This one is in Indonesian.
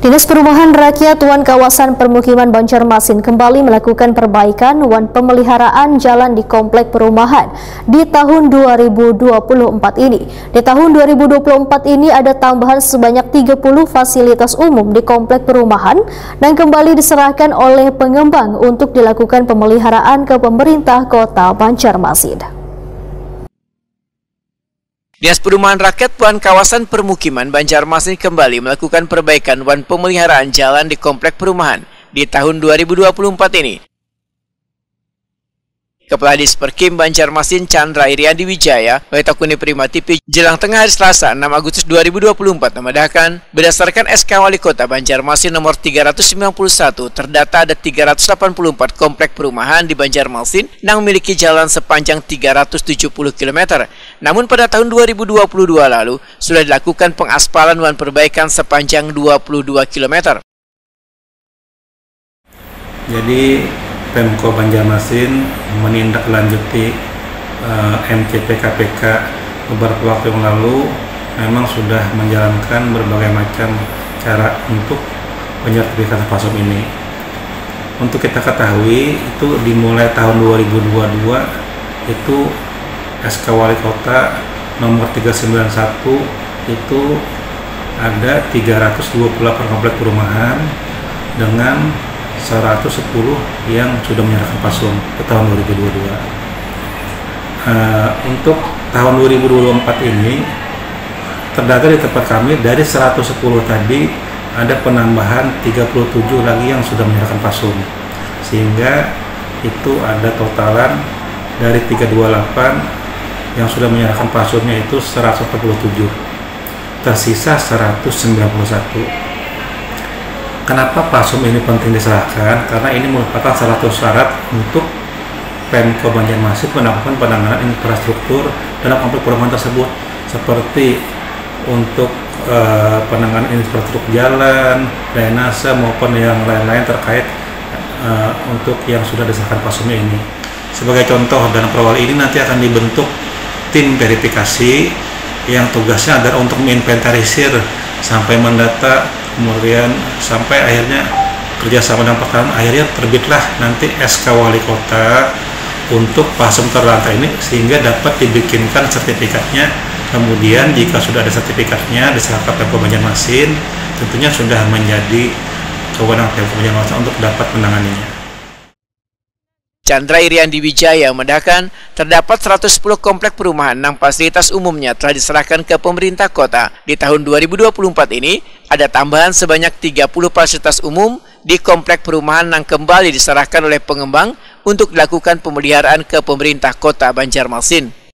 Dinas Perumahan Rakyat Wan Kawasan Permukiman Banjarmasin kembali melakukan perbaikan wan pemeliharaan jalan di komplek perumahan di tahun 2024 ini. Di tahun 2024 ini ada tambahan sebanyak 30 fasilitas umum di komplek perumahan dan kembali diserahkan oleh pengembang untuk dilakukan pemeliharaan ke pemerintah Kota Banjarmasin. Dinas Perumahan Rakyat Wan Kawasan Permukiman Banjarmasin kembali melakukan perbaikan wan pemeliharaan jalan di komplek perumahan di tahun 2024 ini. Kepala Disperkim Banjarmasin Chandra Iriandi Wijaya Wetakuni Prima TV jelang tengah hari Selasa 6 Agustus 2024 memedahkan berdasarkan SK Wali Kota Banjarmasin nomor 391 terdata ada 384 komplek perumahan di Banjarmasin yang memiliki jalan sepanjang 370 km. Namun pada tahun 2022 lalu sudah dilakukan pengaspalan wan perbaikan sepanjang 22 km. Jadi Pemko Banjarmasin menindaklanjuti MCP KPK beberapa waktu yang lalu memang sudah menjalankan berbagai macam cara untuk penyertifikasi PASUM ini. Untuk kita ketahui itu dimulai tahun 2022 itu SK Wali Kota nomor 391 itu ada 328 komplek perumahan dengan 110 yang sudah menyerahkan PASUM ke tahun 2022. Untuk tahun 2024 ini terdata di tempat kami dari 110 tadi ada penambahan 37 lagi yang sudah menyerahkan PASUM, sehingga itu ada totalan dari 328 yang sudah menyerahkan PASUMnya itu 147, tersisa 191. Kenapa PASUM ini penting diserahkan? Karena ini merupakan salah satu syarat untuk Pemko Banjarmasin melakukan penanganan infrastruktur dalam komplek perumahan tersebut, seperti untuk penanganan infrastruktur jalan, drainase maupun yang lain-lain terkait untuk yang sudah disahkan PASUMnya ini. Sebagai contoh, dalam perwal ini nanti akan dibentuk tim verifikasi yang tugasnya adalah untuk menginventarisir sampai mendata, kemudian sampai akhirnya kerjasama dengan pekanan, akhirnya terbitlah nanti SK Wali Kota untuk PASUM terlantar ini sehingga dapat dibikinkan sertifikatnya. Kemudian jika sudah ada sertifikatnya diserahkan Pemko Banjarmasin, tentunya sudah menjadi kewenangan Pemko Banjarmasin untuk dapat menanganinya. Chandra Iriandi Wijaya memedahkan terdapat 110 komplek perumahan yang fasilitas umumnya telah diserahkan ke pemerintah kota. Di tahun 2024 ini ada tambahan sebanyak 30 fasilitas umum di komplek perumahan yang kembali diserahkan oleh pengembang untuk dilakukan pemeliharaan ke pemerintah kota Banjarmasin.